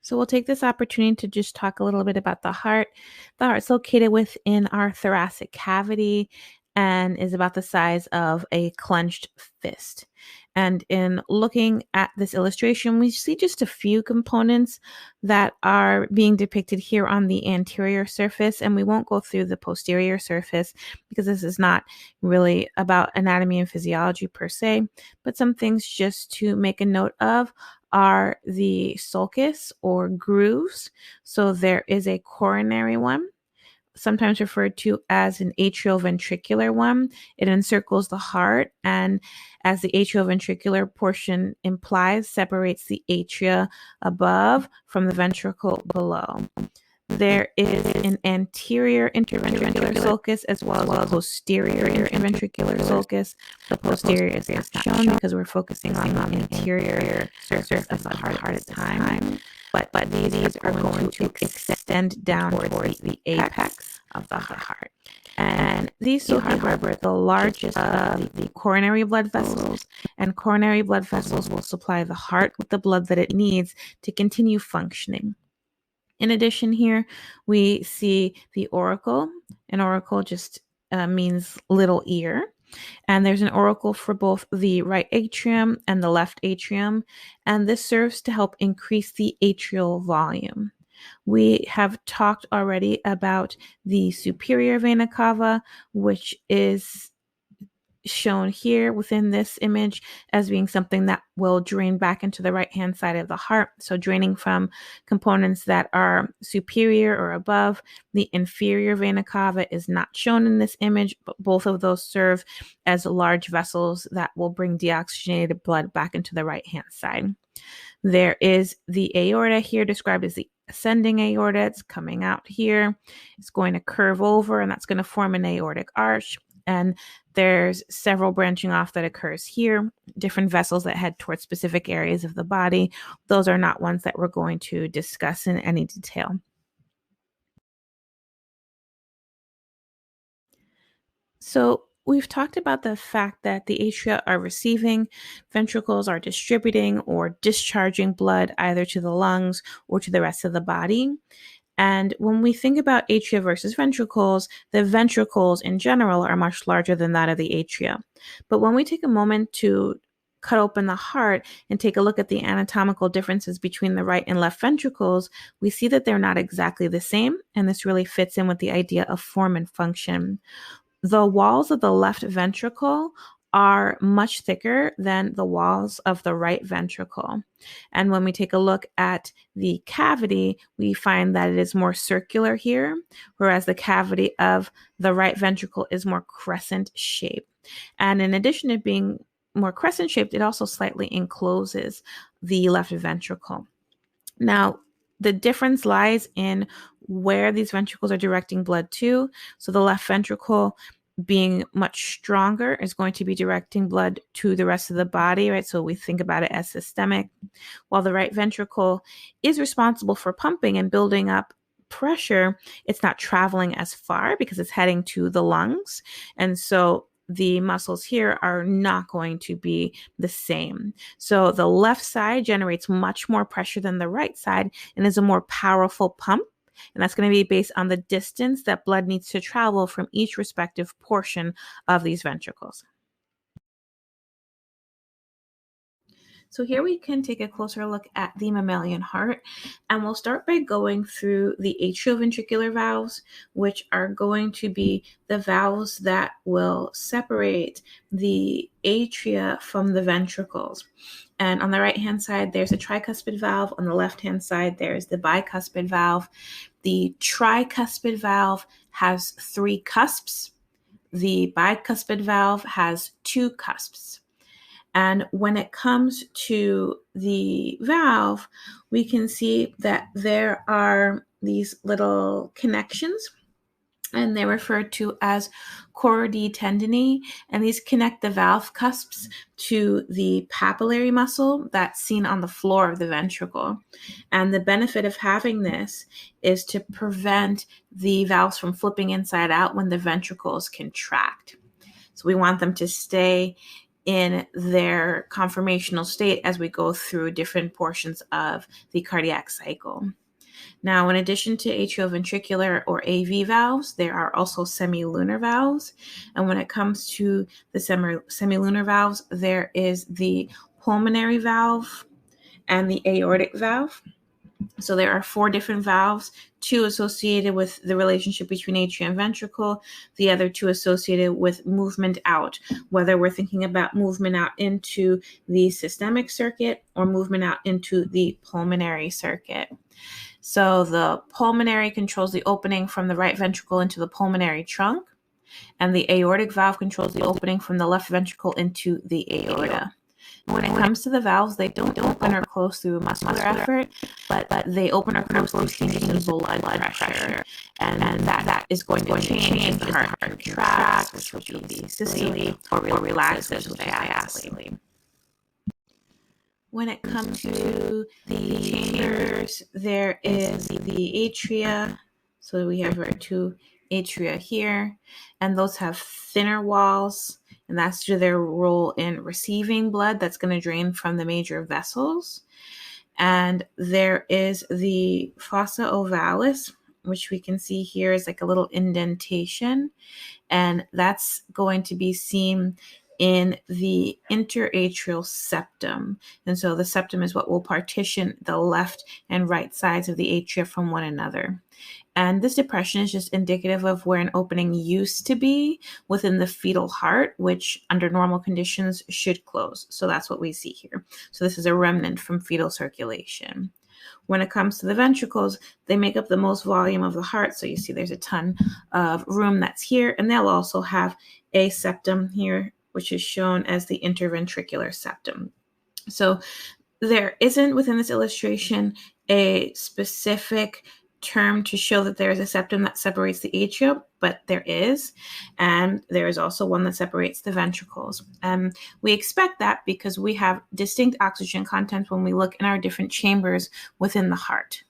So we'll take this opportunity to just talk a little bit about the heart. The heart's located within our thoracic cavity and is about the size of a clenched fist. And in looking at this illustration, we see just a few components that are being depicted here on the anterior surface, and we won't go through the posterior surface because this is not really about anatomy and physiology per se, but some things just to make a note of are the sulcus or grooves. So there is a coronary one, sometimes referred to as an atrioventricular one. It encircles the heart, and as the atrioventricular portion implies, separates the atria above from the ventricle below. There is an anterior interventricular sulcus as well as a posterior interventricular sulcus. The posterior is not shown because we're focusing on the anterior surface of the heart at the time. But these are going to extend down towards the apex of the heart. And these two harbor the largest of the coronary blood vessels, and coronary blood vessels will supply the heart with the blood that it needs to continue functioning. In addition, here we see the auricle. An auricle just means little ear. And there's an auricle for both the right atrium and the left atrium. And this serves to help increase the atrial volume. We have talked already about the superior vena cava, which is shown here within this image as being something that will drain back into the right hand side of the heart. So draining from components that are superior or above. The inferior vena cava is not shown in this image, but both of those serve as large vessels that will bring deoxygenated blood back into the right hand side. There is the aorta here described as the ascending aorta. It's coming out here. It's going to curve over, and that's going to form an aortic arch. And there's several branching off that occurs here, different vessels that head towards specific areas of the body. Those are not ones that we're going to discuss in any detail. So we've talked about the fact that the atria are receiving, ventricles are distributing or discharging blood either to the lungs or to the rest of the body. And when we think about atria versus ventricles, the ventricles in general are much larger than that of the atria. But when we take a moment to cut open the heart and take a look at the anatomical differences between the right and left ventricles, we see that they're not exactly the same. And this really fits in with the idea of form and function. The walls of the left ventricle are much thicker than the walls of the right ventricle. And when we take a look at the cavity, we find that it is more circular here, whereas the cavity of the right ventricle is more crescent shaped. And in addition to being more crescent shaped, it also slightly encloses the left ventricle. Now, the difference lies in where these ventricles are directing blood to. So the left ventricle, being much stronger, is going to be directing blood to the rest of the body, right? So we think about it as systemic, while the right ventricle is responsible for pumping and building up pressure. It's not traveling as far because it's heading to the lungs. And so the muscles here are not going to be the same. So the left side generates much more pressure than the right side and is a more powerful pump. And that's going to be based on the distance that blood needs to travel from each respective portion of these ventricles. So here we can take a closer look at the mammalian heart, and we'll start by going through the atrioventricular valves, which are going to be the valves that will separate the atria from the ventricles. And on the right-hand side, there's a tricuspid valve. On the left-hand side, there's the bicuspid valve. The tricuspid valve has 3 cusps. The bicuspid valve has 2 cusps. And when it comes to the valve, we can see that there are these little connections, and they're referred to as choroidae tendineae, and these connect the valve cusps to the papillary muscle that's seen on the floor of the ventricle. And the benefit of having this is to prevent the valves from flipping inside out when the ventricles contract. So we want them to stay in their conformational state as we go through different portions of the cardiac cycle. Now, in addition to atrioventricular or AV valves, there are also semilunar valves. And when it comes to the semilunar valves, there is the pulmonary valve and the aortic valve. So there are 4 different valves, 2 associated with the relationship between atria and ventricle, the other 2 associated with movement out, whether we're thinking about movement out into the systemic circuit or movement out into the pulmonary circuit. So the pulmonary controls the opening from the right ventricle into the pulmonary trunk, and the aortic valve controls the opening from the left ventricle into the aorta. When it comes to the valves, they don't open or close through muscular effort, but they open or close through changes in blood pressure. And that is going to change as the heart contracts, which will be systole, or relaxes diastole. When it comes to the chambers, there is the atria. So we have our 2 atria here, and those have thinner walls, and that's due to their role in receiving blood that's going to drain from the major vessels. And there is the fossa ovalis, which we can see here is like a little indentation, and that's going to be seen in the interatrial septum. And so the septum is what will partition the left and right sides of the atria from one another. And this depression is just indicative of where an opening used to be within the fetal heart, which under normal conditions should close. So that's what we see here. So this is a remnant from fetal circulation. When it comes to the ventricles, they make up the most volume of the heart. So you see there's a ton of room that's here, and they'll also have a septum here, which is shown as the interventricular septum. So there isn't within this illustration a specific term to show that there is a septum that separates the atria, but there is, and there is also one that separates the ventricles. And we expect that because we have distinct oxygen content when we look in our different chambers within the heart.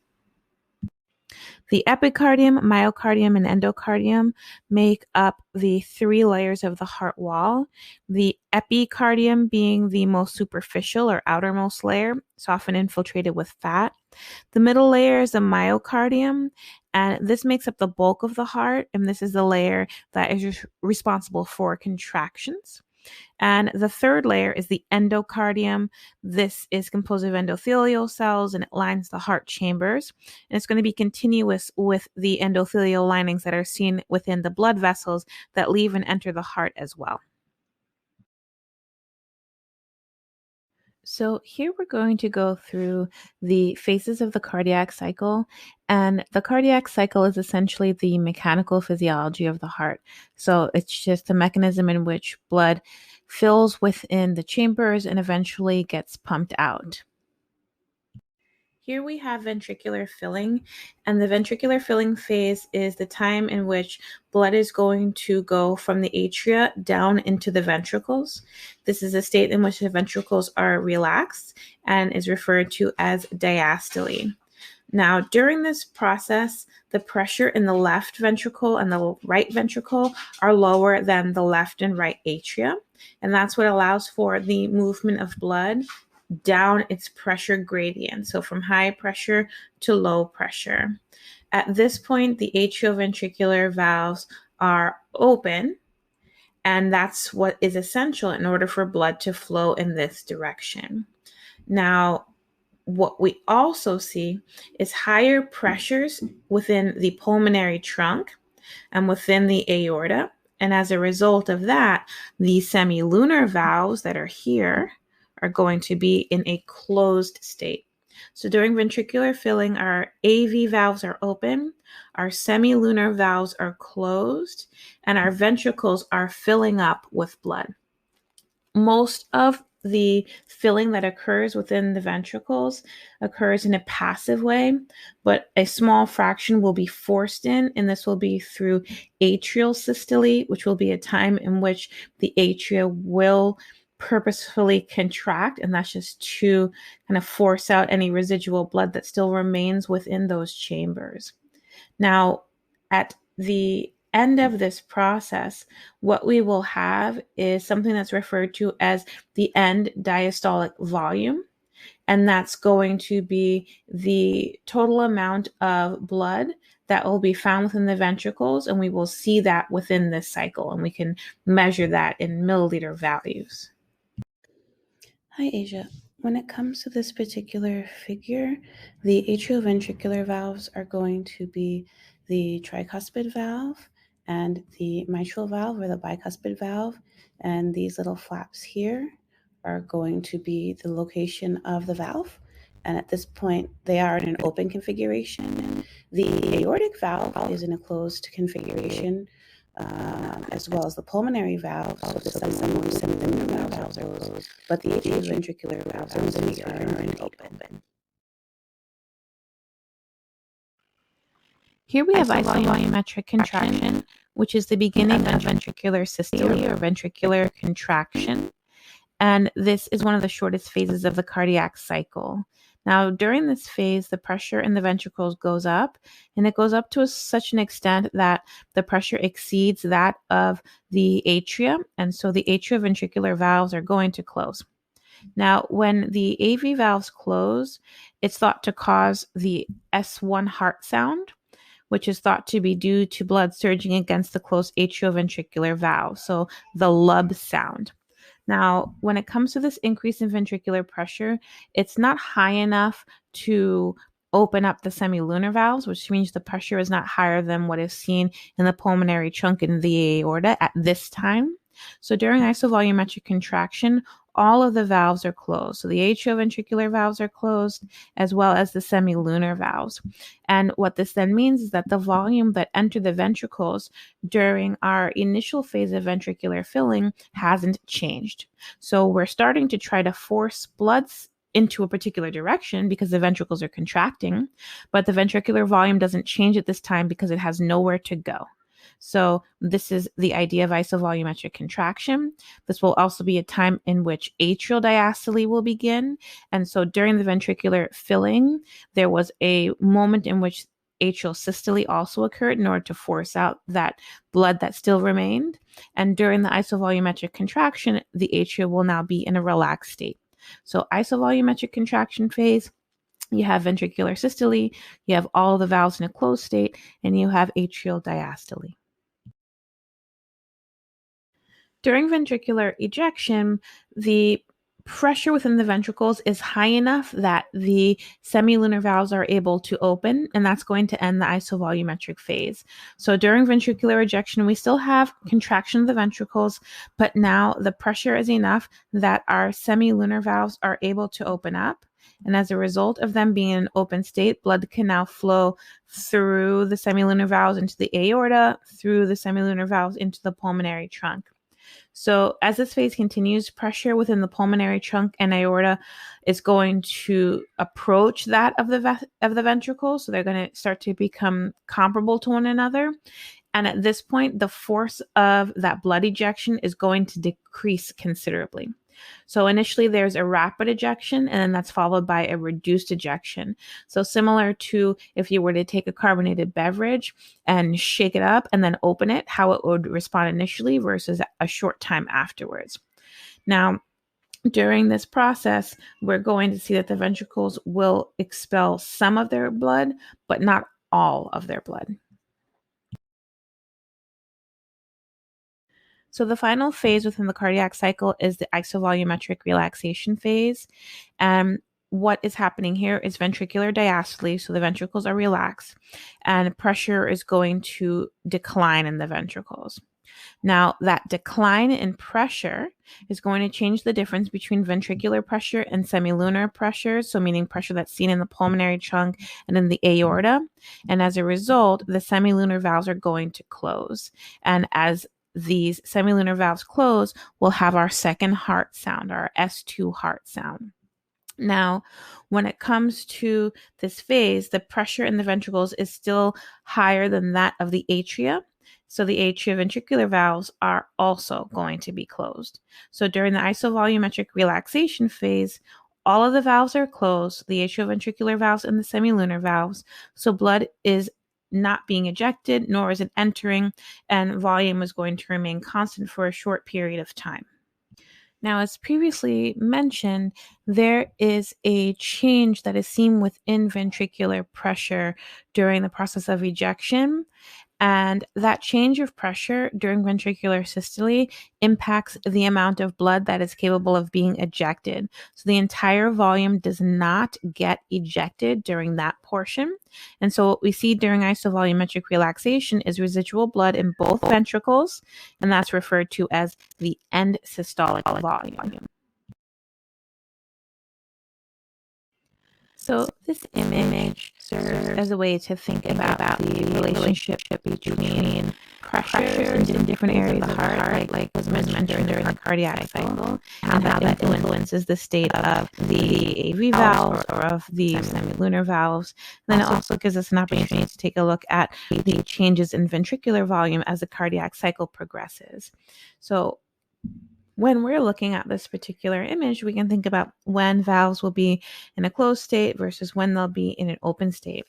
The epicardium, myocardium, and endocardium make up the 3 layers of the heart wall. The epicardium being the most superficial or outermost layer, it's often infiltrated with fat. The middle layer is the myocardium, and this makes up the bulk of the heart, and this is the layer that is responsible for contractions. And the third layer is the endocardium. This is composed of endothelial cells, and it lines the heart chambers. And it's going to be continuous with the endothelial linings that are seen within the blood vessels that leave and enter the heart as well. So here we're going to go through the phases of the cardiac cycle. And the cardiac cycle is essentially the mechanical physiology of the heart. So it's just the mechanism in which blood fills within the chambers and eventually gets pumped out. Here we have ventricular filling, and the ventricular filling phase is the time in which blood is going to go from the atria down into the ventricles. This is a state in which the ventricles are relaxed and is referred to as diastole. Now, during this process, the pressure in the left ventricle and the right ventricle are lower than the left and right atria, and that's what allows for the movement of blood down its pressure gradient, so from high pressure to low pressure. At this point, the atrioventricular valves are open, and that's what is essential in order for blood to flow in this direction. Now, what we also see is higher pressures within the pulmonary trunk and within the aorta, and as a result of that, the semilunar valves that are here are going to be in a closed state. So during ventricular filling, our AV valves are open, our semilunar valves are closed, and our ventricles are filling up with blood. Most of the filling that occurs within the ventricles occurs in a passive way, but a small fraction will be forced in, and this will be through atrial systole, which will be a time in which the atria will purposefully contract, and that's just to kind of force out any residual blood that still remains within those chambers. Now, at the end of this process, what we will have is something that's referred to as the end diastolic volume. And that's going to be the total amount of blood that will be found within the ventricles. And we will see that within this cycle, and we can measure that in milliliter values. Hi, Asia. When it comes to this particular figure, the atrioventricular valves are going to be the tricuspid valve and the mitral valve, or the bicuspid valve. And these little flaps here are going to be the location of the valve. And at this point, they are in an open configuration. The aortic valve is in a closed configuration, as well as the pulmonary valve. So the semilunar valves are closed, but the atrioventricular valves are in open. Here we have isovolumetric contraction, which is the beginning of ventricular systole or ventricular contraction. And this is one of the shortest phases of the cardiac cycle. Now, during this phase, the pressure in the ventricles goes up, and it goes up to such an extent that the pressure exceeds that of the atria, and so the atrioventricular valves are going to close. Now, when the AV valves close, it's thought to cause the S1 heart sound, which is thought to be due to blood surging against the closed atrioventricular valve, so the lub sound. Now, when it comes to this increase in ventricular pressure, it's not high enough to open up the semilunar valves, which means the pressure is not higher than what is seen in the pulmonary trunk and the aorta at this time. So during isovolumetric contraction, all of the valves are closed. So the atrioventricular valves are closed, as well as the semilunar valves. And what this then means is that the volume that entered the ventricles during our initial phase of ventricular filling hasn't changed. So we're starting to try to force blood into a particular direction because the ventricles are contracting, but the ventricular volume doesn't change at this time because it has nowhere to go. So this is the idea of isovolumetric contraction. This will also be a time in which atrial diastole will begin. And so during the ventricular filling, there was a moment in which atrial systole also occurred in order to force out that blood that still remained. And during the isovolumetric contraction, the atria will now be in a relaxed state. So isovolumetric contraction phase, you have ventricular systole, you have all the valves in a closed state, and you have atrial diastole. During ventricular ejection, the pressure within the ventricles is high enough that the semilunar valves are able to open, and that's going to end the isovolumetric phase. So during ventricular ejection, we still have contraction of the ventricles, but now the pressure is enough that our semilunar valves are able to open up. And as a result of them being in an open state, blood can now flow through the semilunar valves into the aorta, through the semilunar valves into the pulmonary trunk. So as this phase continues, pressure within the pulmonary trunk and aorta is going to approach that of the ventricle. So they're going to start to become comparable to one another. And at this point, the force of that blood ejection is going to decrease considerably. So initially there's a rapid ejection, and then that's followed by a reduced ejection. So similar to if you were to take a carbonated beverage and shake it up and then open it, how it would respond initially versus a short time afterwards. Now, during this process, we're going to see that the ventricles will expel some of their blood, but not all of their blood. So the final phase within the cardiac cycle is the isovolumetric relaxation phase. What is happening here is ventricular diastole, so the ventricles are relaxed, and pressure is going to decline in the ventricles. Now, that decline in pressure is going to change the difference between ventricular pressure and semilunar pressure, so meaning pressure that's seen in the pulmonary trunk and in the aorta. And as a result, the semilunar valves are going to close. And as these semilunar valves close, we'll have our second heart sound, our S2 heart sound. Now, when it comes to this phase, the pressure in the ventricles is still higher than that of the atria. So the atrioventricular valves are also going to be closed. So during the isovolumetric relaxation phase, all of the valves are closed, the atrioventricular valves and the semilunar valves. So blood is not being ejected, nor is it entering, and volume is going to remain constant for a short period of time. Now, as previously mentioned, there is a change that is seen within ventricular pressure during the process of ejection. And that change of pressure during ventricular systole impacts the amount of blood that is capable of being ejected. So the entire volume does not get ejected during that portion. And so what we see during isovolumetric relaxation is residual blood in both ventricles, and that's referred to as the end systolic volume. So this image serves as a way to think about the relationship between pressures in different areas of the heart, like was mentioned during the cardiac cycle, and how that influences the state of the AV valves or of the semilunar valves. And then it also gives us an opportunity to take a look at the changes in ventricular volume as the cardiac cycle progresses. So when we're looking at this particular image, we can think about when valves will be in a closed state versus when they'll be in an open state.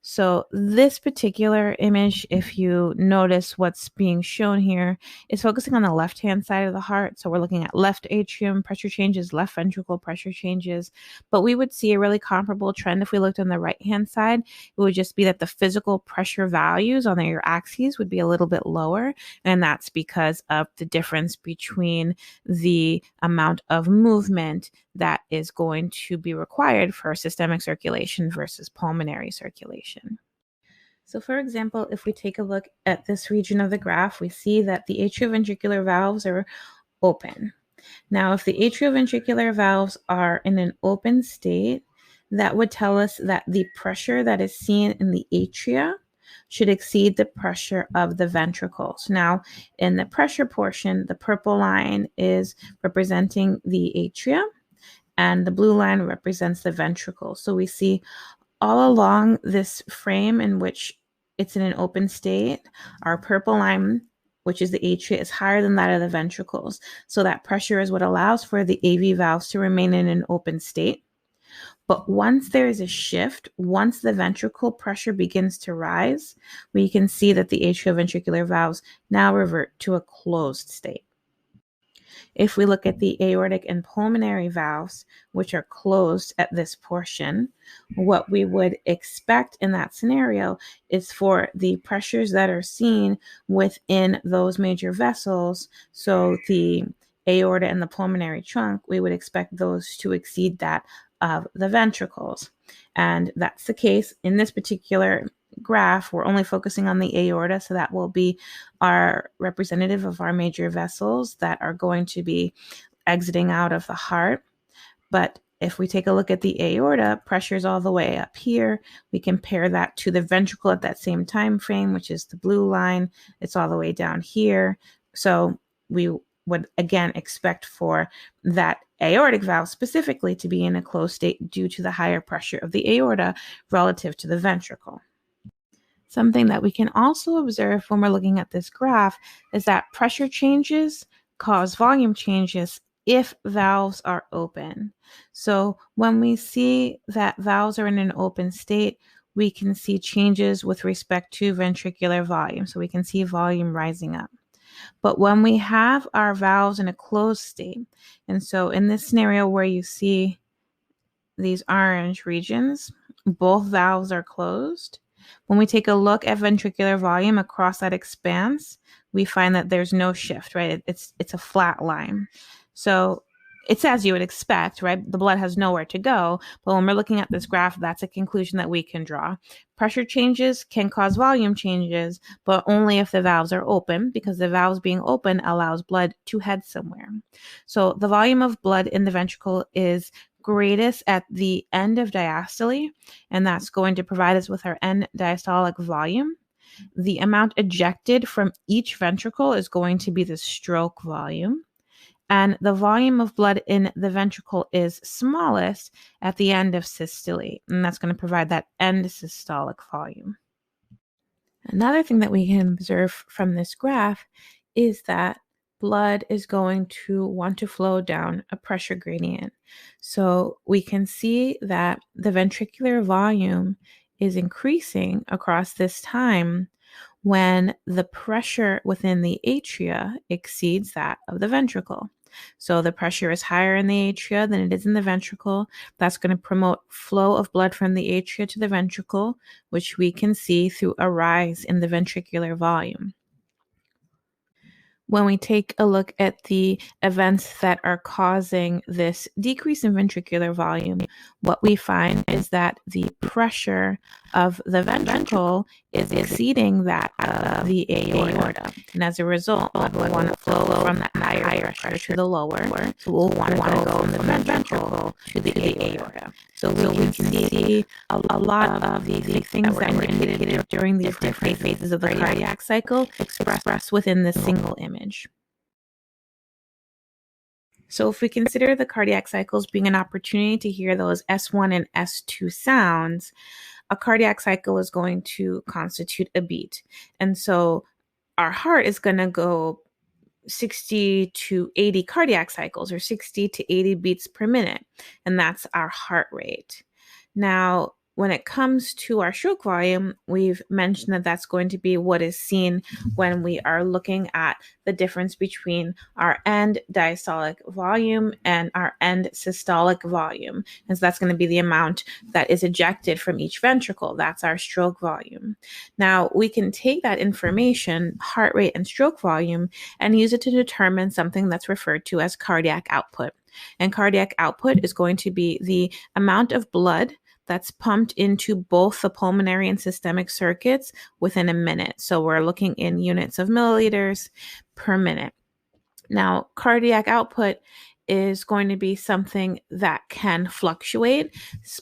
So this particular image, if you notice what's being shown here, is focusing on the left-hand side of the heart. So we're looking at left atrium pressure changes, left ventricle pressure changes. But we would see a really comparable trend if we looked on the right-hand side. It would just be that the physical pressure values on their axes would be a little bit lower. And that's because of the difference between the amount of movement that is going to be required for systemic circulation versus pulmonary circulation. So for example, if we take a look at this region of the graph, we see that the atrioventricular valves are open. Now, if the atrioventricular valves are in an open state, that would tell us that the pressure that is seen in the atria should exceed the pressure of the ventricles. Now, in the pressure portion, the purple line is representing the atria, and the blue line represents the ventricle. So we see all along this frame in which it's in an open state, our purple line, which is the atria, is higher than that of the ventricles. So that pressure is what allows for the AV valves to remain in an open state. But once there is a shift, once the ventricle pressure begins to rise, we can see that the atrioventricular valves now revert to a closed state. If we look at the aortic and pulmonary valves, which are closed at this portion, what we would expect in that scenario is for the pressures that are seen within those major vessels, so the aorta and the pulmonary trunk, we would expect those to exceed that of the ventricles. And that's the case in this particular graph. We're only focusing on the aorta, so that will be our representative of our major vessels that are going to be exiting out of the heart. But if we take a look at the aorta, pressure's all the way up here. We compare that to the ventricle at that same time frame, which is the blue line. It's all the way down here. So we would again expect for that aortic valve specifically to be in a closed state due to the higher pressure of the aorta relative to the ventricle. Something that we can also observe when we're looking at this graph is that pressure changes cause volume changes if valves are open. So when we see that valves are in an open state, we can see changes with respect to ventricular volume. So we can see volume rising up. But when we have our valves in a closed state, and so in this scenario where you see these orange regions, both valves are closed. When we take a look at ventricular volume across that expanse, we find that there's no shift, right? It's a flat line. So it's as you would expect, right? The blood has nowhere to go. But when we're looking at this graph, that's a conclusion that we can draw. Pressure changes can cause volume changes, but only if the valves are open, because the valves being open allows blood to head somewhere. So the volume of blood in the ventricle is greatest at the end of diastole, and that's going to provide us with our end diastolic volume. The amount ejected from each ventricle is going to be the stroke volume. And the volume of blood in the ventricle is smallest at the end of systole, and that's going to provide that end systolic volume. Another thing that we can observe from this graph is that blood is going to want to flow down a pressure gradient. So we can see that the ventricular volume is increasing across this time when the pressure within the atria exceeds that of the ventricle. So the pressure is higher in the atria than it is in the ventricle. That's going to promote flow of blood from the atria to the ventricle, which we can see through a rise in the ventricular volume. When we take a look at the events that are causing this decrease in ventricular volume, what we find is that the pressure of the ventricle is exceeding that of the aorta. And as a result, blood will want to flow from that higher pressure to the lower. So we'll want to go from the ventricle to the aorta. So we can see a lot of the things that were indicated during these different phases of the cardiac cycle expressed within this single image. So if we consider the cardiac cycles being an opportunity to hear those S1 and S2 sounds, a cardiac cycle is going to constitute a beat. And so our heart is going to go 60 to 80 cardiac cycles, or 60 to 80 beats per minute. And that's our heart rate. Now, when it comes to our stroke volume, we've mentioned that that's going to be what is seen when we are looking at the difference between our end diastolic volume and our end systolic volume. And so that's going to be the amount that is ejected from each ventricle. That's our stroke volume. Now, we can take that information, heart rate and stroke volume, and use it to determine something that's referred to as cardiac output. And cardiac output is going to be the amount of blood that's pumped into both the pulmonary and systemic circuits within a minute. So we're looking in units of milliliters per minute. Now, cardiac output is going to be something that can fluctuate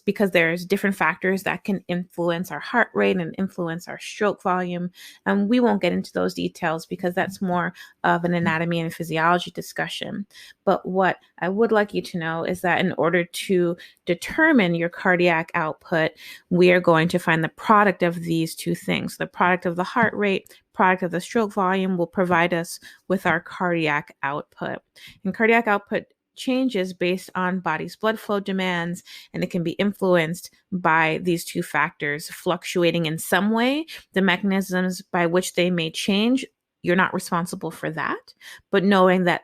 because there's different factors that can influence our heart rate and influence our stroke volume. And we won't get into those details because that's more of an anatomy and physiology discussion. But what I would like you to know is that in order to determine your cardiac output, we are going to find the product of these two things. The product of the heart rate, product of the stroke volume will provide us with our cardiac output. And cardiac output changes based on body's blood flow demands, and it can be influenced by these two factors fluctuating in some way. The mechanisms by which they may change, you're not responsible for that, but knowing that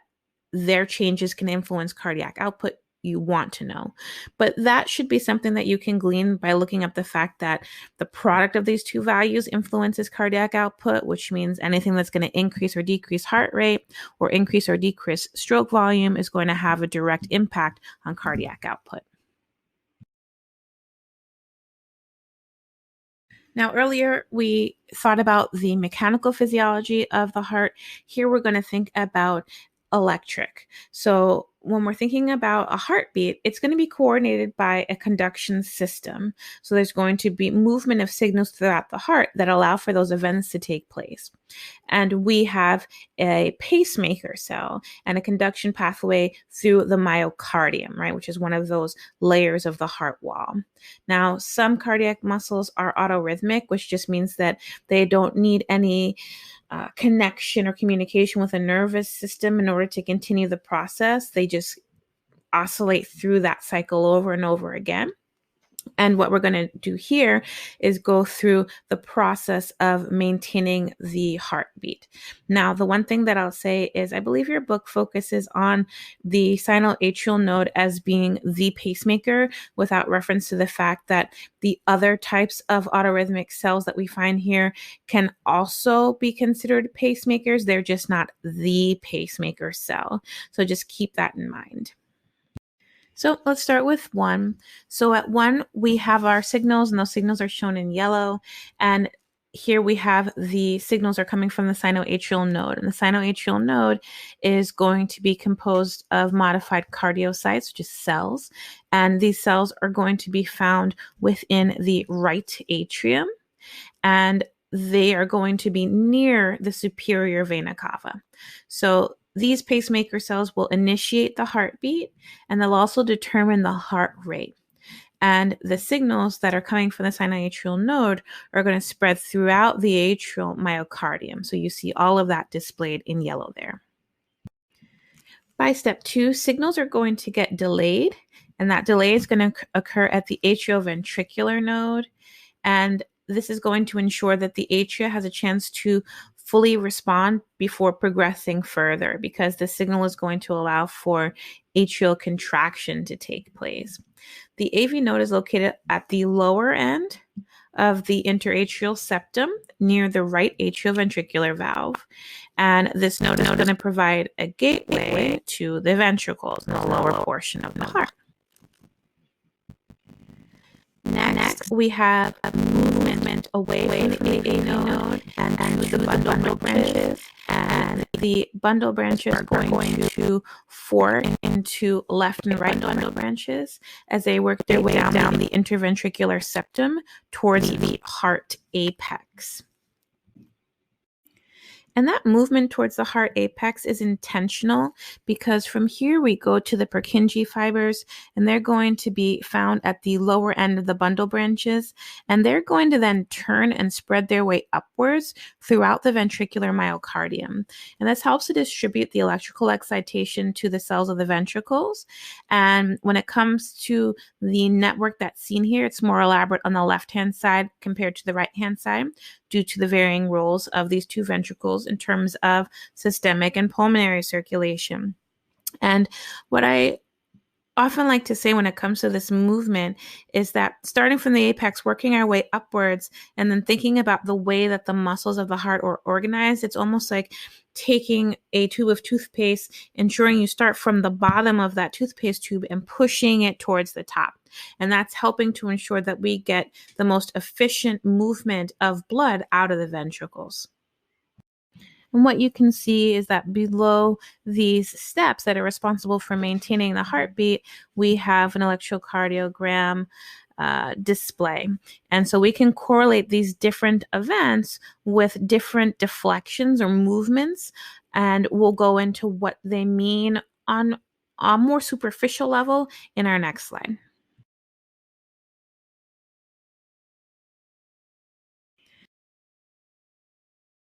their changes can influence cardiac output, you want to know. But that should be something that you can glean by looking up the fact that the product of these two values influences cardiac output, which means anything that's going to increase or decrease heart rate or increase or decrease stroke volume is going to have a direct impact on cardiac output. Now, earlier we thought about the mechanical physiology of the heart. Here we're going to think about electric. So when we're thinking about a heartbeat, it's going to be coordinated by a conduction system. So there's going to be movement of signals throughout the heart that allow for those events to take place. And we have a pacemaker cell and a conduction pathway through the myocardium, right, which is one of those layers of the heart wall. Now, some cardiac muscles are autorhythmic, which just means that they don't need any connection or communication with a nervous system in order to continue the process. They just oscillate through that cycle over and over again. And what we're going to do here is go through the process of maintaining the heartbeat. Now, the one thing that I'll say is I believe your book focuses on the sinoatrial node as being the pacemaker without reference to the fact that the other types of autorhythmic cells that we find here can also be considered pacemakers. They're just not the pacemaker cell. So just keep that in mind. So let's start with 1. So at 1, we have our signals, and those signals are shown in yellow. And here we have the signals are coming from the sinoatrial node. And the sinoatrial node is going to be composed of modified cardiocytes, which is cells. And these cells are going to be found within the right atrium. And they are going to be near the superior vena cava. So these pacemaker cells will initiate the heartbeat, and they'll also determine the heart rate. And the signals that are coming from the sinoatrial node are going to spread throughout the atrial myocardium. So you see all of that displayed in yellow there. By step 2, signals are going to get delayed, and that delay is going to occur at the atrioventricular node. And this is going to ensure that the atria has a chance to fully respond before progressing further, because the signal is going to allow for atrial contraction to take place. The AV node is located at the lower end of the interatrial septum near the right atrioventricular valve. And this node is going to provide a gateway to the ventricles in the lower portion of the heart. Next, we have a movement away from the AV node and to the bundle branches. And the bundle branches are going to fork into left and right bundle branches as they work their way down the interventricular septum towards the heart apex. And that movement towards the heart apex is intentional because from here we go to the Purkinje fibers, and they're going to be found at the lower end of the bundle branches, and they're going to then turn and spread their way upwards throughout the ventricular myocardium. And this helps to distribute the electrical excitation to the cells of the ventricles. And when it comes to the network that's seen here, it's more elaborate on the left-hand side compared to the right-hand side, due to the varying roles of these two ventricles in terms of systemic and pulmonary circulation. And what I often like to say when it comes to this movement is that starting from the apex, working our way upwards, and then thinking about the way that the muscles of the heart are organized, it's almost like taking a tube of toothpaste, ensuring you start from the bottom of that toothpaste tube and pushing it towards the top. And that's helping to ensure that we get the most efficient movement of blood out of the ventricles. And what you can see is that below these steps that are responsible for maintaining the heartbeat, we have an electrocardiogram display. And so we can correlate these different events with different deflections or movements, and we'll go into what they mean on a more superficial level in our next slide.